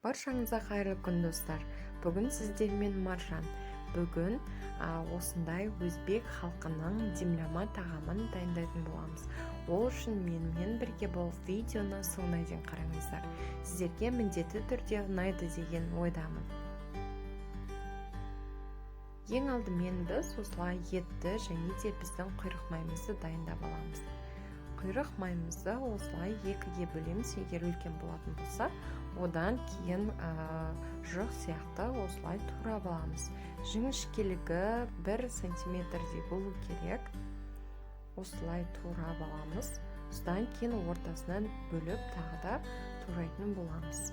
Баршаңызға қайырлы күн достар. Бүгін сіздермен Маржан. Бүгін осындай өзбек халқының демляма тағамын дайындайтын боламыз. Ол үшін менімен бірге болып видеоны соңына дейін қараңыздар. Сіздерге міндетті түрде ұнайды деген ойдамын. Ең алдымен біз осылай етті және де біздің құйрық майымызды дайындап аламыз. Құйрық майымызды осылай екіге бөлеміз. Егер үлкен болатын болса, одан кейін жұқ сияқты осылай турап аламыз. Жіңішкелігі 1 сантиметрдей болу керек. Осылай турап аламыз. Содан кейін ортасынан бөліп тағы да турайтын боламыз.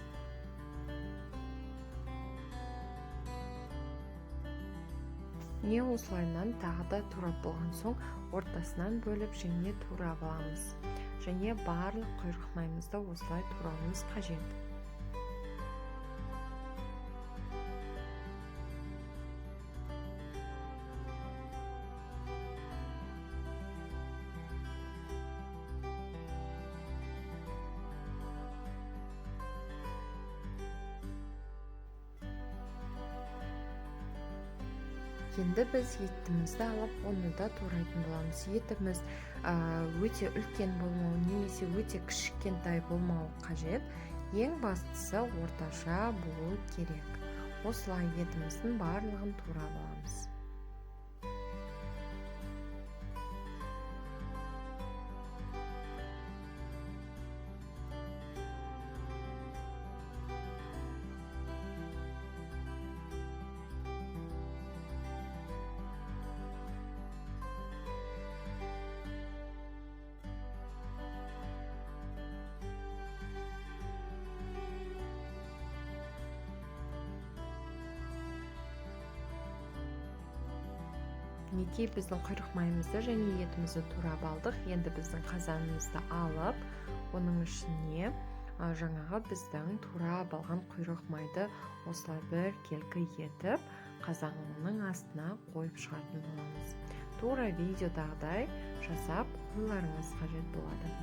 Не осылайынан тағы да турап болған соң ортасынан бөліп және турап аламыз. Және барлық құйрық майымызды осылай турауымыз қажет. Енді біз етімізді алып, оны да турайтын боламыз. Етіміз өте үлкен болмау немесе өте кішкентай болмау қажет. Ең бастысы орташа болу керек. Осылай етіміздің барлығын турап аламыз. Мінекей біздің құйрық майымызды және етімізді турап алдық. Енді біздің қазанымызды алып, оның ішіне жаңағы біздің турап алған құйрық майды осылай бір келкі етіп, қазанның астына қойып шығатын боламыз. Тура видеодағыдай жасап қойларыңыз қажет болады.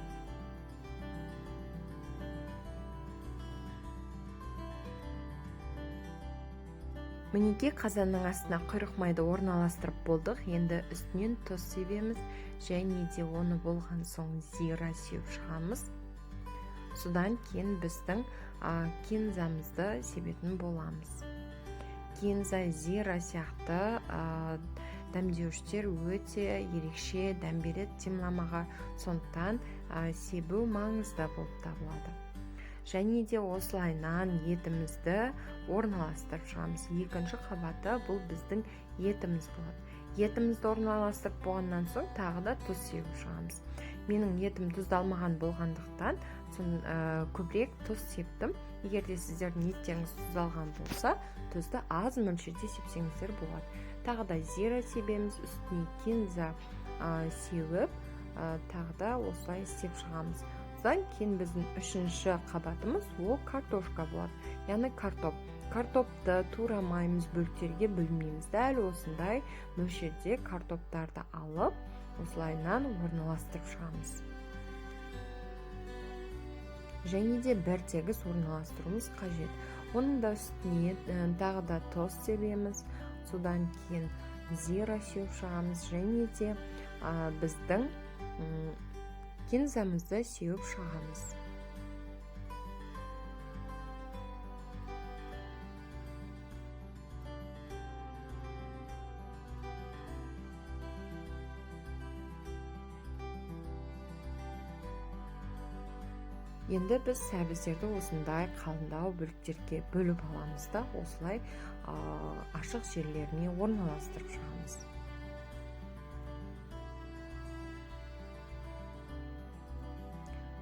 Мінекей қазанның астына құйрық майды орналастырып болдық. Енді үстінен тұз себеміз және де оны болған соң зира сеуіп шығамыз. Содан кейін біздің кинзамызды себетін боламыз. Кинза, зира сияқты дәмдеуіштер өте ерекше дәм береді демламаға, сондықтан себу маңызды болып табылады. Және де осылайнан етімізді орналастырып шығамыз. Екінші қабаты бұл біздің етіміз болады. Етімізді орналастырып болғаннан соң тағы да тұз сеуіп шығамыз. Менің етім тұздалмаған болғандықтан көбірек тұз септім. Егер де сіздердің еттеріңіз тұздалған болса, тұзды аз мөлшерде сепсеңіздер болады. Тағы да зира себеміз, үстіне кинза сеуіп, тағы да осылай сеп шығамыз. Содан кейін біздің үшінші қабатымыз ол картошка болады. Яғни картоп. Картопты турамаймыз, бөліктерге бөлмейміз. Дәл осындай мөлшерде картоптарды алып, осылайнан орналастырып шығамыз. Және де бір тегіс орналастыруымыз қажет. Оның да үстіне тағы да тұз себеміз. Содан кейін зира сеуіп шығамыз және де біздің кинзамызды сеуіп шығамыз. Енді біз сәбіздерді осындай қалыңдау бөліктерге бөліп аламыз да, осылай ашық жерлеріне орналастырып шығамыз.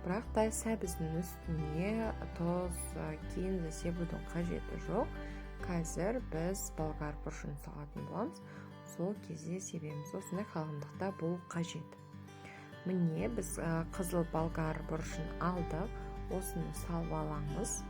Бірақ та сәбіздің үстіне тұз, кинза себудің қажеті жоқ. Қазір біз болгар бұршын салатын боламыз. Сол кезде себеміз осындай қалыңдықта болу қажет. Міне біз қызыл болгар бұршын алдық. Осыны салып аламыз.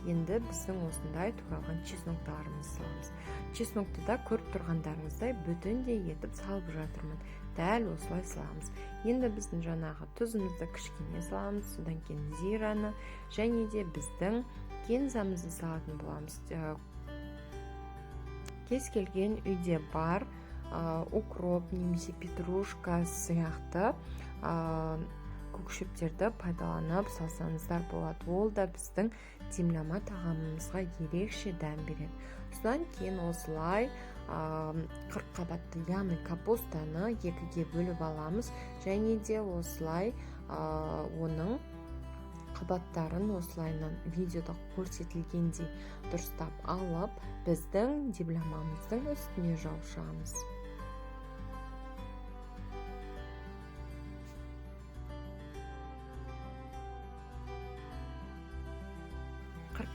Енді біздің осындай туралған чесноктарымызды саламыз. Чеснокты да көріп тұрғандарыңыздай бүтіндей етіп салып жатырмын. дәл осылай саламыз. Енді біздің жаңағы тұзымызды кішкене саламыз, содан кейін зираны және де біздің гинзамызды салатын боламыз. Кез келген үйде бар укроп немесе петрушка сияқты көкшептерді пайдаланып салсаңыздар болады. Ол да біздің демлама тағамымызға ерекше дәм береді. Содан кейін осылай қырыққабатты, яғни капустаны екіге бөліп аламыз және де осылай оның қабаттарын осылайынан видеода көрсетілгендей дұрыстап алып, біздің демламамыздың үстіне жауып шығамыз.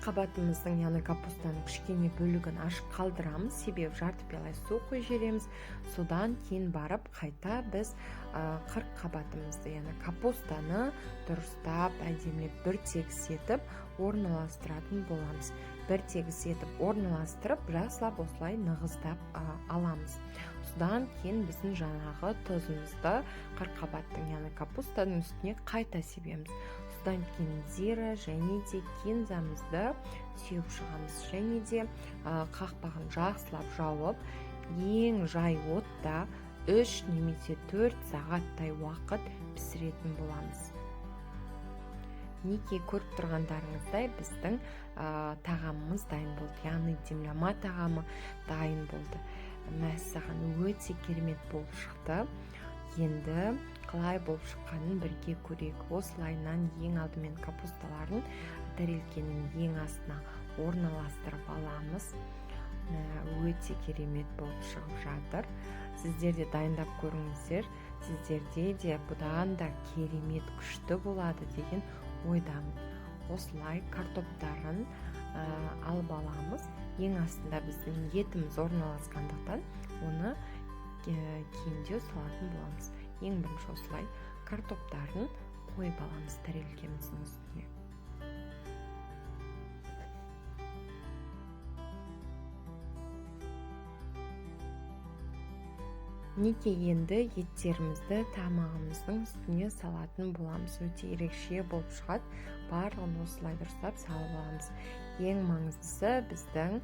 Қабатымыздың, яғни капустаның кішкене бөлігін ашық қалдырамыз, себебі жарты пиала су құйып жібереміз. Содан кейін барып қайта біз қабатымызды, яғни капустаны дұрыстап, әдемілеп бір тегіс етіп орналастыратын боламыз. Бір тегіс етіп орналастырып, жақсылап осылай нығыздап аламыз. Содан кейін біздің жаңағы тұзымызды қабаттың, яғни капустаның үстіне қайта себеміз. Содан кейін зира және де гинзамызды сеуіп шығамыз және де қақпағын жақсылап жауып, ең жай отта 3 немесе 4 сағаттай уақыт пісіретін боламыз. Неге көріп тұрғандарыңыздай біздің тағамымыз дайын болды, яғни демлама тағамы дайын болды. Мәссаған өте керемет болып шықты. Енді қалай болып шыққанын бірге көрейік. Осылайынан ең алдымен капусталарын тәрелкенің ең астына орналастырып аламыз. Өте керемет болып шығып жатыр. Сіздер де дайындап көріңіздер. Сіздерде де бұдан да керемет күшті болады деген ойдамын. Осылай картоптарын алып аламыз. Ең астында біздің етіміз орналасқандықтан оны кейіндеу салатын боламыз. Ең бірінші осылай картоптарын қойып аламыз тәрелкеміздің үстіне. Неге енді еттерімізді тамағымыздың үстіне салатын боламыз. Өте ерекше болып шығады. Барлығын осылай дұрыстап салып аламыз. Ең маңыздысы біздің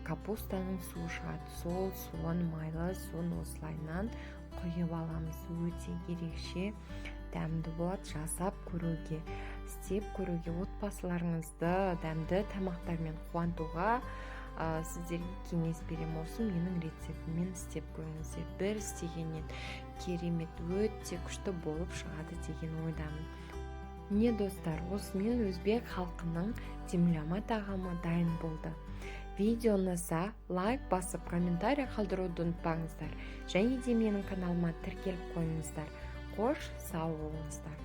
капустаның суы шығады. Сол суын, майлы суын осылайынан құйып аламыз. Өте ерекше дәмді болады. Жасап көруге, істеп көруге, отбасыларыңызды дәмді тамақтармен қуантуға сіздерге кеңес берем. Осы менің рецептіммен істеп көріңіздер. Бір істегеннен керемет, өте күшті болып шығады деген ойдамын. Міне достар, осымен өзбек халқының демлама тағамы дайын болды. Видео ұнаса, лайк басып, комментарий қалдыруды ұмытпаңыздар. Және де менің каналыма тіркеліп қойыңыздар. Қош, сау болыңыздар.